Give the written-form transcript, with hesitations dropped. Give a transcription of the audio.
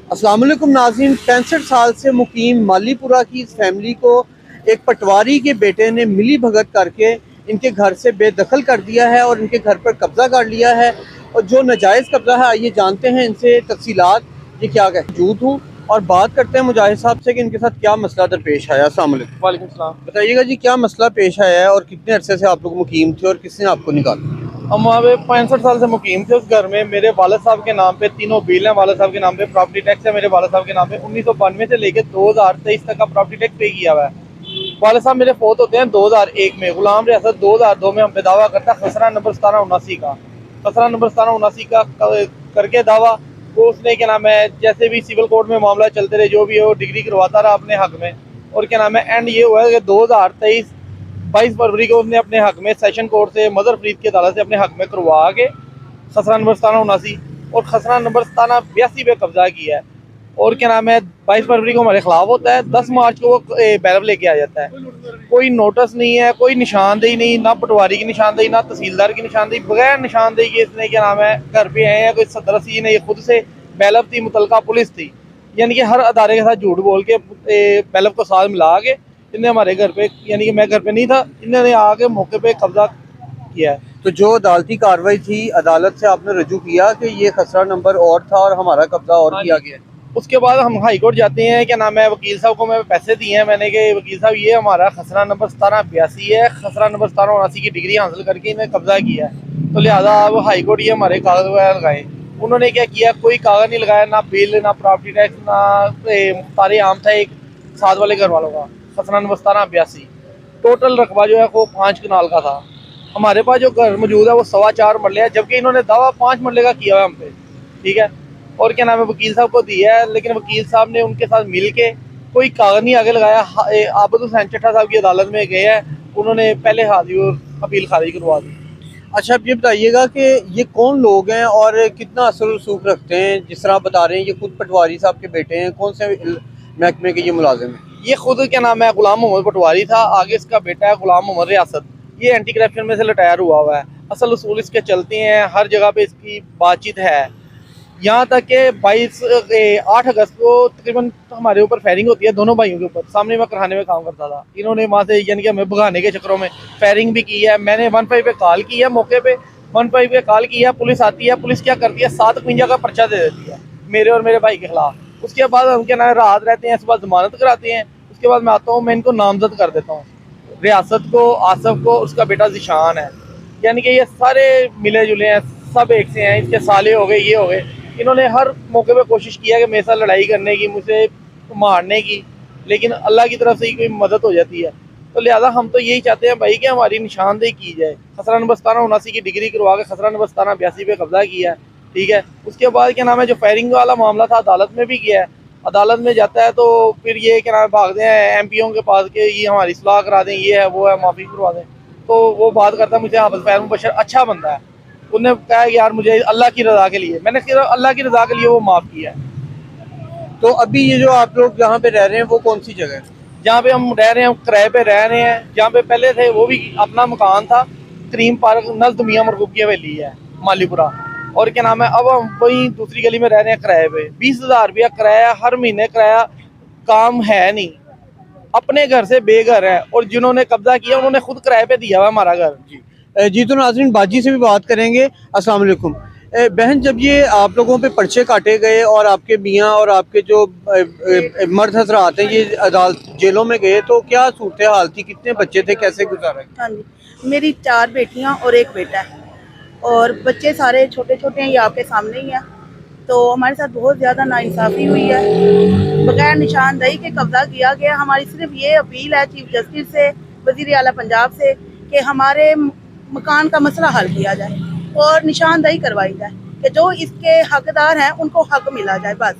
अस्सलाम वालेकुम नाज़रीन। 65 साल से मुकीम मालीपुरा की इस फैमिली को एक पटवारी के बेटे ने मिली भगत करके इनके घर से बेदखल कर दिया है और इनके घर पर कब्ज़ा कर लिया है। और जो नाजायज़ कब्ज़ा है, आइए जानते हैं इनसे तफसीलात, ये क्या मौजूद हूँ और बात करते हैं मुजाहिद साहब से कि इनके साथ क्या मसला दरपेश आया। अस्सलाम वालेकुम। वालेकुम सलाम। बताइएगा जी, क्या मसला पेश आया है और कितने अरसे से आप लोग मुकीम थे और किसने आपको निकाला? हम वहाँ पे 65 साल से मुकीम थे उस घर में। मेरे वालिद साहब के नाम पे तीनों बिल हैं, वालिद साहब के नाम पे प्रॉपर्टी टैक्स है मेरे वालिद साहब के नाम पे। 1992 से लेके 2023 तक का प्रॉपर्टी टैक्स पे किया हुआ है। वालिद साहब मेरे फौत होते हैं 2001 में। गुलाम रियासत 2002 में हम पे दावा करता है खसरा नंबर 1779 का, खसरा नंबर 1779 का करके दावा वो उसने क्या नाम है, जैसे भी सिविल कोर्ट में मामला चलते रहे, जो भी हो डिग्री करवाता रहा अपने हक में। और क्या नाम है, एंड ये हुआ है कि 2023 22 फरवरी को उसने अपने हक में सेशन कोर्ट से मदर फरीद की अदालत से अपने हक में करवा के खसरा नंबर 1779 और खसरा नंबर 1782 पे कब्जा किया है। और क्या नाम है, 22 फरवरी को हमारे खिलाफ होता है, 10 मार्च को वो बैरव लेके आ जाता है। कोई नोटिस नहीं है, कोई निशानदेही नहीं, ना पटवारी की निशानदेही, ना तहसीलदार की निशानदेही, बगैर निशानदेही के इसने क्या नाम है घर पे आए हैं। कोई सदरसी नहीं, खुद से बैलव थी, मुतलका पुलिस थी, यानी कि हर अदारे के साथ झूठ बोल के बैलव को साथ मिला के इन्हें हमारे घर पे, यानी कि मैं घर पे नहीं था, इन्होंने आके मौके पे कब्जा किया है। तो जो अदालती कार्रवाई थी, अदालत से आपने रजू किया कि ये खसरा नंबर और था और हमारा कब्जा और हाँ किया जी। गया? उसके बाद हम हाई कोर्ट जाते हैं, क्या नाम है, वकील साहब को मैं पैसे दिए हैं मैंने कि वकील साहब ये हमारा खसरा नंबर 1782 है, खसरा नंबर 1779 की डिग्री हासिल करके इन्हें कब्जा किया है, तो लिहाजा अब हाई कोर्ट ये हमारे कागज वगैरह लगाए। उन्होंने क्या किया, कोई कागज नहीं लगाया, ना बिल, ना प्रॉपर्टी टैक्स, ना मुख्तार आम था एक साथ वाले घर वालों का। खसरा नंबर 1782 टोटल रकबा जो है वो 5 कनाल का था। हमारे पास जो घर मौजूद है वो 4.25 मरले है, जबकि इन्होंने दावा 5 मरले का किया हुआ है हम पे। ठीक है, और क्या नाम है, वकील साहब को दिया है, लेकिन वकील साहब ने उनके साथ मिल के कोई कागज नहीं आगे लगाया। आबद हुसैन चट्टा साहब की अदालत में गए हैं, उन्होंने पहले हाजिर और अपील खारिज करवा दी। अच्छा, अब ये बताइएगा कि ये कौन लोग हैं और कितना असर रसूख रखते हैं? जिस तरह आप बता रहे हैं ये खुद पटवारी साहब के बेटे हैं, कौन से महकमे के ये मुलाजिम हैं? ये खुद क्या नाम है गुलाम मोहम्मद पटवारी था, आगे इसका बेटा है गुलाम मोहम्मद रियासत। ये एंटी करप्शन में से रिटायर हुआ हुआ है। असल उसूल इसके चलते हैं, हर जगह पे इसकी बातचीत है। यहाँ तक कि 8 अगस्त को तकरीबन हमारे ऊपर फायरिंग होती है दोनों भाइयों के ऊपर। सामने मैं करहाने में काम करता था, इन्होंने वहाँ से यानी कि हमें भगाने के चक्करों में फायरिंग भी की है। मैंने 15 पे कॉल की है, मौके पे 15 पे कॉल की है, पुलिस आती है, पुलिस क्या करती है 751 का पर्चा दे देती है मेरे और मेरे भाई के खिलाफ। उसके बाद हम क्या ना रात रहते हैं, सुबह जमानत कराते हैं, उसके बाद मैं आता हूँ, मैं इनको नामजद कर देता हूँ, रियासत को, आसफ को, उसका बेटा जिशान है। यानी कि ये सारे मिले जुले हैं, सब एक से हैं, इसके साले हो गए, ये हो गए। इन्होंने हर मौके पे कोशिश किया कि मेरे साथ लड़ाई करने की, मुझे मारने की, लेकिन अल्लाह की तरफ से ही कोई मदद हो जाती है। तो लिहाजा हम तो यही चाहते हैं भाई कि हमारी निशानदेही की जाए। खसरा नंबर 1779 की डिग्री करवा के खसरा नंबर 1782 पे कब्जा किया है। ठीक है, उसके बाद क्या नाम है, जो फायरिंग वाला मामला था अदालत में भी किया है। अदालत में जाता है तो फिर ये क्या नाम है, भागते हैं एमपीओ के पास के ये हमारी सलाह करा दें, ये है वो है, माफ़ी करवा दें। तो वो बात करता है मुझे, हाफिज फैज़ मुबशर अच्छा बंदा है, उन्होंने कहा कि यार मुझे अल्लाह की रज़ा के लिए, मैंने सिर्फ अल्लाह की रज़ा के लिए वो माफ़ किया है। तो अभी ये जो आप लोग जहाँ पे रह रहे हैं वो कौन सी जगह है? जहाँ पे हम रह रहे हैं, हम किराए पे रह रहे हैं। जहाँ पे पहले थे वो भी अपना मकान था, करीम पार्क नज़द मियाँ मरगूब की हवेली है मालीपुरा। और क्या नाम है, अब हम वहीं दूसरी गली में रह रहे हैं किराए पे। 20,000 रुपया किराया हर महीने किराया, काम है नहीं, अपने घर से बेघर है। और जिन्होंने कब्जा किया उन्होंने खुद किराए पे दिया हुआ हमारा घर। जी तो नाज़रीन, बाजी से भी बात करेंगे। अस्सलाम वालेकुम बहन, जब ये आप लोगों पे पर्चे काटे गए और आपके मियाँ और आपके जो मर्द हजरात हैं ये अदालत जेलों में गए, तो क्या सूरत हाल थी? कितने बच्चे थे, कैसे गुजारा? हाँ जी, मेरी 4 बेटियां और 1 बेटा है, और बच्चे सारे छोटे छोटे हैं, ये आपके सामने ही हैं। तो हमारे साथ बहुत ज़्यादा नाइंसाफ़ी हुई है, बगैर निशानदेही के कब्ज़ा किया गया। हमारी सिर्फ ये अपील है चीफ जस्टिस से, वज़ीर आला पंजाब से, कि हमारे मकान का मसला हल किया जाए और निशानदेही करवाई जाए कि जो इसके हकदार हैं उनको हक मिला जाए बस।